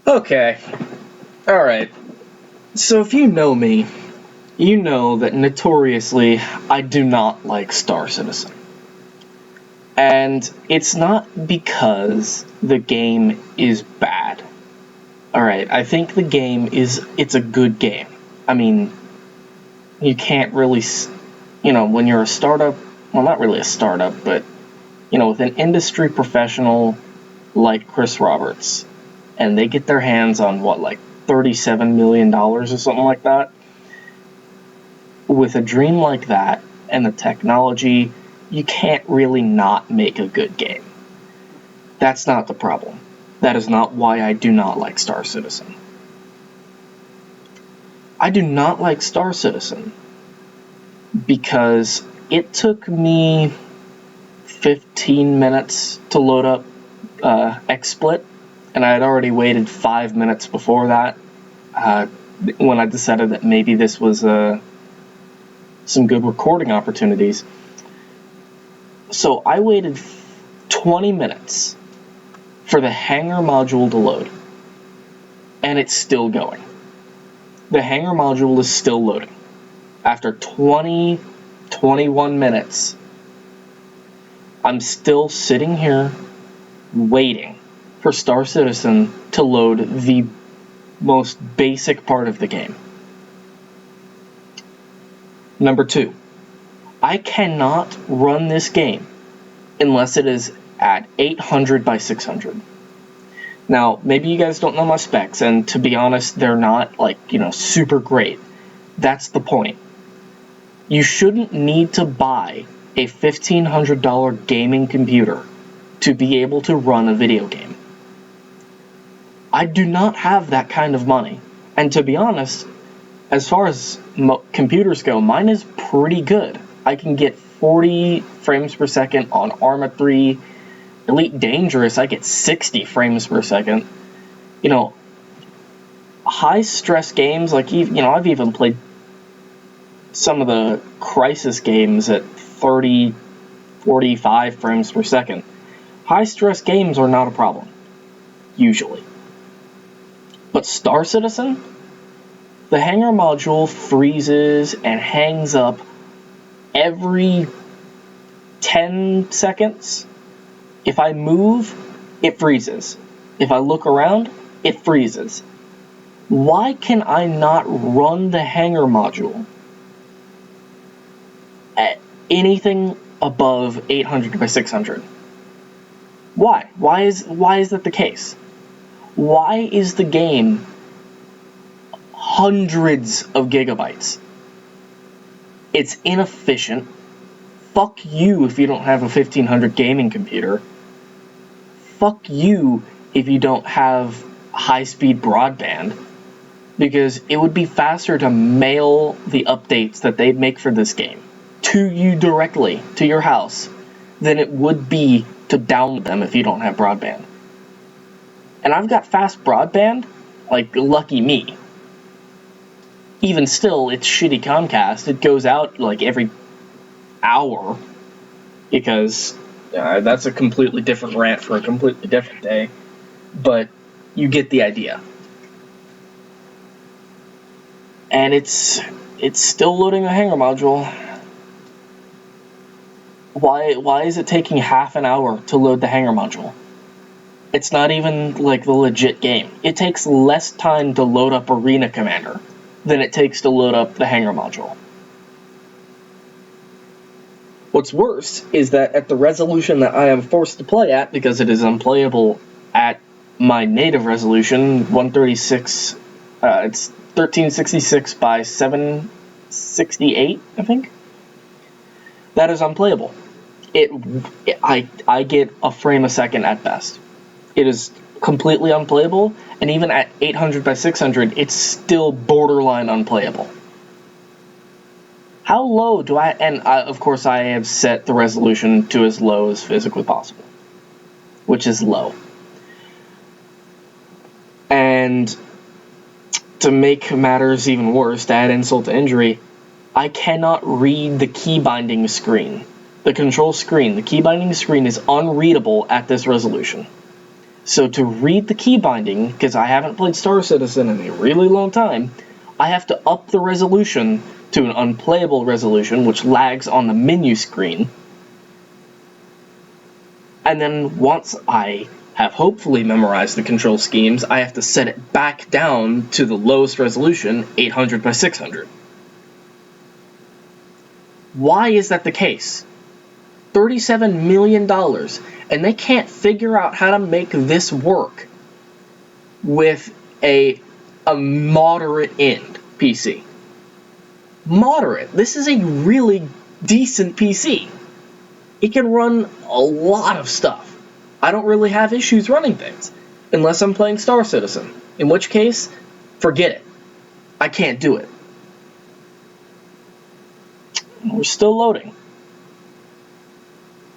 Okay. Alright. So if you know me, you know that notoriously I do not like Star Citizen. And it's not because the game is bad. Alright, I think the game it's a good game. I mean, you can't really, when you're a startup, well, not really a startup, but, with an industry professional like Chris Roberts, and they get their hands on like $37 million or something like that, with a dream like that and the technology, you can't really not make a good game. That's not the problem. That is not why I do not like Star Citizen. I do not like Star Citizen because it took me 15 minutes to load up XSplit, and I had already waited 5 minutes before that when I decided that maybe this was some good recording opportunities. So I waited 20 minutes for the Hangar module to load, and it's still going. The Hangar module is still loading. After 21 minutes, I'm still sitting here waiting for Star Citizen to load the most basic part of the game. Number 2, I cannot run this game unless it is at 800 by 600. Now, maybe you guys don't know my specs, and to be honest, they're not, super great. That's the point. You shouldn't need to buy a $1,500 gaming computer to be able to run a video game. I do not have that kind of money, and to be honest, as far as computers go, mine is pretty good. I can get 40 frames per second on Arma 3. Elite Dangerous, I get 60 frames per second. High stress games, I've even played some of the Crysis games at 30, 45 frames per second. High stress games are not a problem, usually. But Star Citizen, the Hangar module freezes and hangs up every 10 seconds. If I move, it freezes. If I look around, it freezes. Why can I not run the Hangar module at anything above 800 by 600? Why? Why is that the case? Why is the game hundreds of gigabytes? It's inefficient. Fuck you if you don't have a 1500 gaming computer. Fuck you if you don't have high-speed broadband, because it would be faster to mail the updates that they make for this game to you directly, to your house, than it would be to download them if you don't have broadband. And I've got fast broadband, lucky me. Even still, it's shitty Comcast. It goes out every hour, because that's a completely different rant for a completely different day, but you get the idea. And it's still loading the Hangar module. Why is it taking half an hour to load the Hangar module? It's not even the legit game. It takes less time to load up Arena Commander than it takes to load up the Hangar module. What's worse is that at the resolution that I am forced to play at, because it is unplayable at my native resolution, 136, it's 1366 by 768, I think. That is unplayable. I get a frame a second at best. It is completely unplayable, and even at 800 by 600, it's still borderline unplayable. How low do I... And of course, I have set the resolution to as low as physically possible, which is low. And to make matters even worse, to add insult to injury, I cannot read the key binding screen. The control screen, the key binding screen is unreadable at this resolution. So to read the key binding, because I haven't played Star Citizen in a really long time, I have to up the resolution to an unplayable resolution, which lags on the menu screen. And then once I have hopefully memorized the control schemes, I have to set it back down to the lowest resolution, 800 by 600. Why is that the case? $37 million, and they can't figure out how to make this work with a moderate end PC. Moderate. This is a really decent PC. It can run a lot of stuff. I don't really have issues running things, unless I'm playing Star Citizen, in which case, forget it. I can't do it. We're still loading.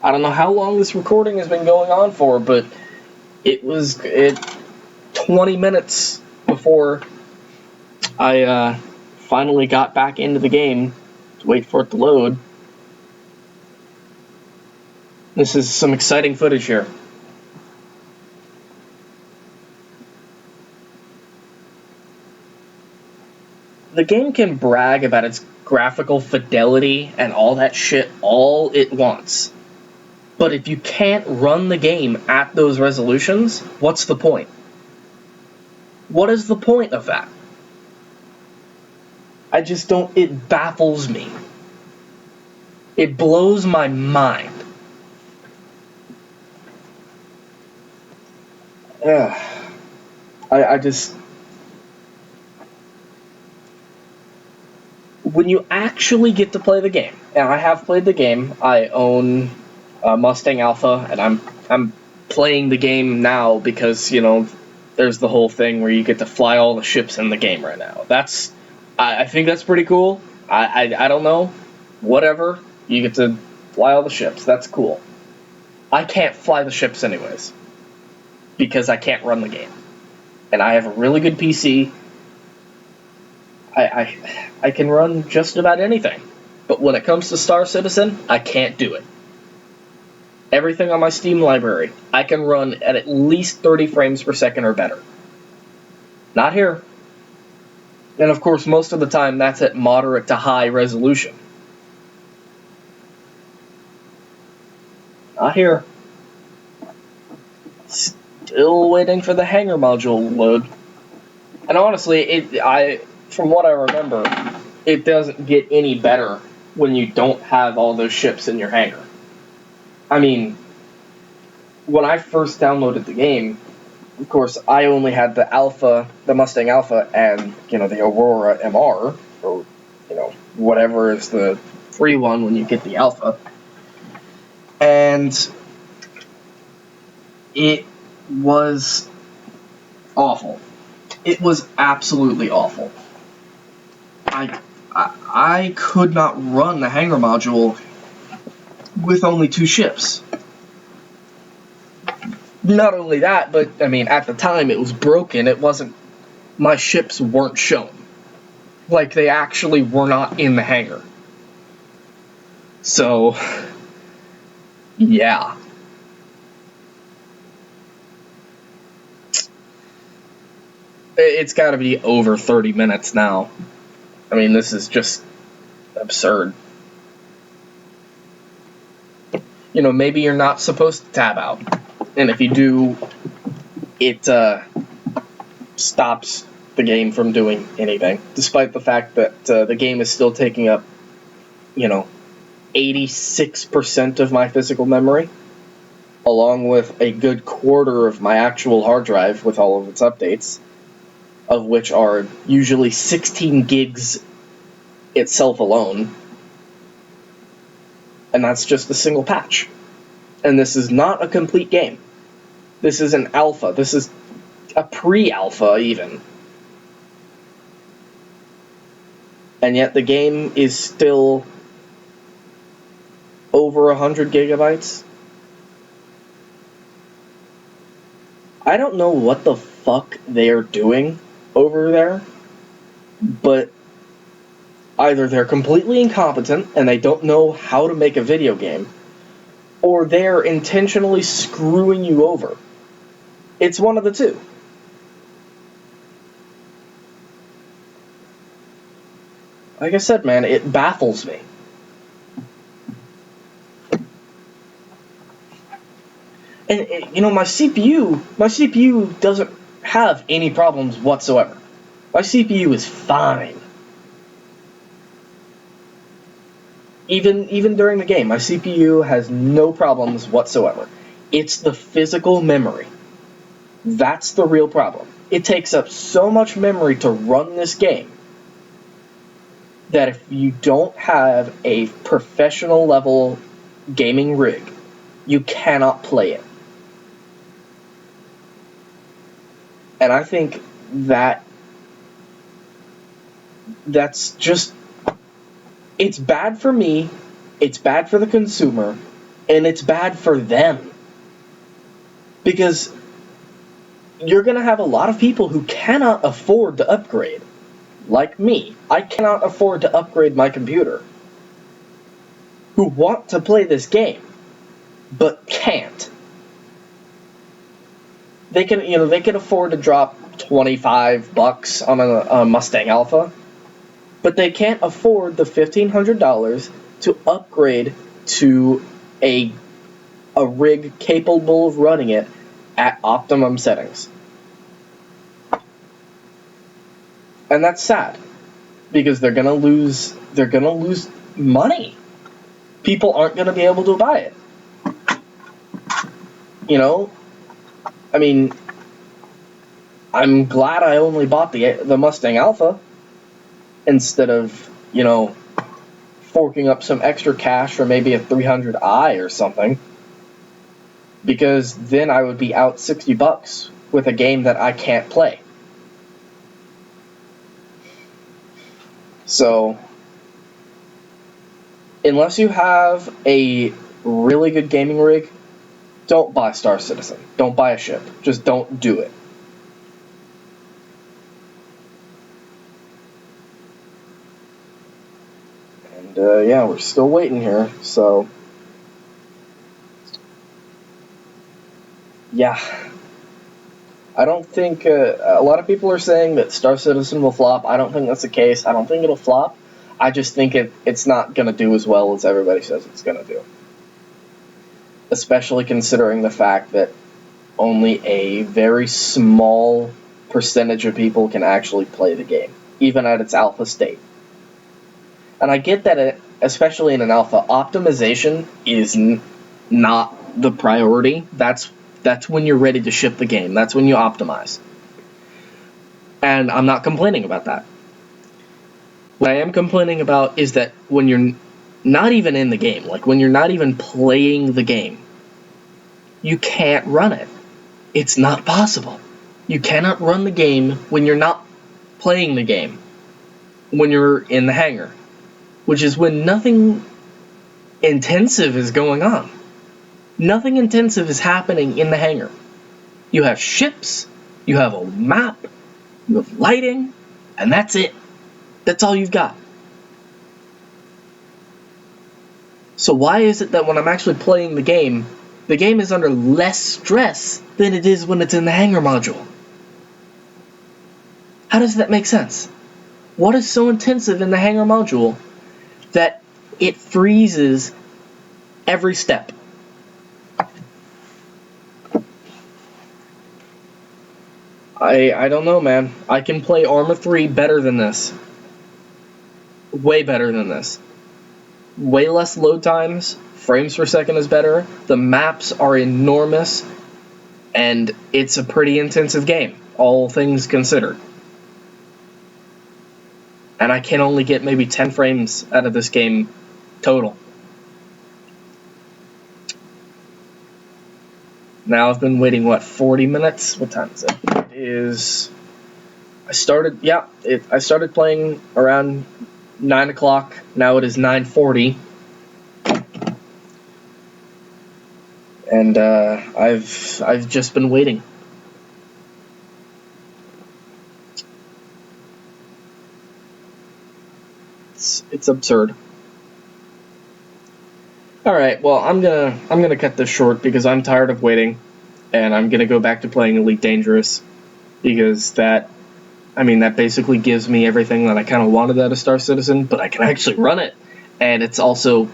I don't know how long this recording has been going on for, but it was 20 minutes before I finally got back into the game to wait for it to load. This is some exciting footage here. The game can brag about its graphical fidelity and all that shit all it wants. But if you can't run the game at those resolutions, what's the point? What is the point of that? I just don't, it baffles me. It blows my mind. I just... When you actually get to play the game, and I have played the game, I own Mustang Alpha, and I'm playing the game now because, you know, there's the whole thing where you get to fly all the ships in the game right now. I think that's pretty cool. I don't know. Whatever. You get to fly all the ships. That's cool. I can't fly the ships anyways, because I can't run the game. And I have a really good PC. I can run just about anything. But when it comes to Star Citizen, I can't do it. Everything on my Steam library, I can run at least 30 frames per second or better. Not here. And of course, most of the time, that's at moderate to high resolution. Not here. Still waiting for the hangar module to load. And honestly, from what I remember, it doesn't get any better when you don't have all those ships in your hangar. I mean, when I first downloaded the game, of course, I only had the Alpha, the Mustang Alpha, and, you know, the Aurora MR, or, you know, whatever is the free one when you get the Alpha. And it was awful. It was absolutely awful. I could not run the hangar module with only 2 ships. Not only that, but, I mean, at the time it was broken. It wasn't... My ships weren't shown. Like, they actually were not in the hangar. So... yeah. It's gotta be over 30 minutes now. I mean, this is just absurd. You know, maybe you're not supposed to tab out. And if you do, it stops the game from doing anything. Despite the fact that the game is still taking up, you know, 86% of my physical memory, along with a good quarter of my actual hard drive with all of its updates, of which are usually 16 gigs itself alone. And that's just a single patch. And this is not a complete game. This is an alpha. This is a pre-alpha, even. And yet the game is still over 100 gigabytes. I don't know what the fuck they're doing over there, but either they're completely incompetent and they don't know how to make a video game, or they're intentionally screwing you over. It's one of the two. Like I said, man, it baffles me. And my CPU doesn't have any problems whatsoever. My CPU is fine. Even during the game, my CPU has no problems whatsoever. It's the physical memory. That's the real problem. It takes up so much memory to run this game that if you don't have a professional level gaming rig, you cannot play it. And I think that's just, it's bad for me, it's bad for the consumer, and it's bad for them. Because you're going to have a lot of people who cannot afford to upgrade. Like me, I cannot afford to upgrade my computer. Who want to play this game, but can't. They can afford to drop $25 on a Mustang Alpha, but they can't afford the $1,500 to upgrade to a rig capable of running it at optimum settings. And that's sad, because they're gonna lose money. People aren't gonna be able to buy it. I mean, I'm glad I only bought the Mustang Alpha instead of, forking up some extra cash for maybe a 300i or something, because then I would be out $60 with a game that I can't play. So, unless you have a really good gaming rig, don't buy Star Citizen. Don't buy a ship. Just don't do it. And yeah, we're still waiting here, so yeah. I don't think, a lot of people are saying that Star Citizen will flop. I don't think that's the case. I don't think it'll flop. I just think it's not going to do as well as everybody says it's going to do. Especially considering the fact that only a very small percentage of people can actually play the game, even at its alpha state. And I get that, especially in an alpha, optimization is not the priority. That's when you're ready to ship the game. That's when you optimize. And I'm not complaining about that. What I am complaining about is that when you're not even in the game, like when you're not even playing the game, you can't run it. It's not possible. You cannot run the game when you're not playing the game, when you're in the hangar, which is when nothing intensive is going on. Nothing intensive is happening in the hangar. You have ships, you have a map, you have lighting, and that's it. That's all you've got. So why is it that when I'm actually playing the game is under less stress than it is when it's in the hangar module? How does that make sense? What is so intensive in the hangar module that it freezes every step? I don't know, man. I can play Arma 3 better than this. Way better than this. Way less load times. Frames per second is better. The maps are enormous. And it's a pretty intensive game, all things considered. And I can only get maybe 10 frames out of this game total. Now I've been waiting, 40 minutes? What time is it? It is... I started playing around 9 o'clock. Now it is 9:40. And I've just been waiting. It's absurd. All right, well, I'm gonna cut this short because I'm tired of waiting. and I'm gonna go back to playing Elite Dangerous, because that basically gives me everything that I kind of wanted out of Star Citizen, but I can actually run it, and it's also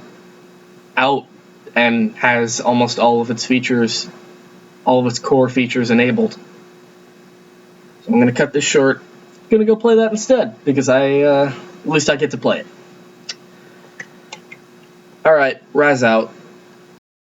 out and has almost all of its features, all of its core features enabled. So I'm gonna cut this short. I'm gonna go play that instead, because at least I get to play it. Alright, Raz out.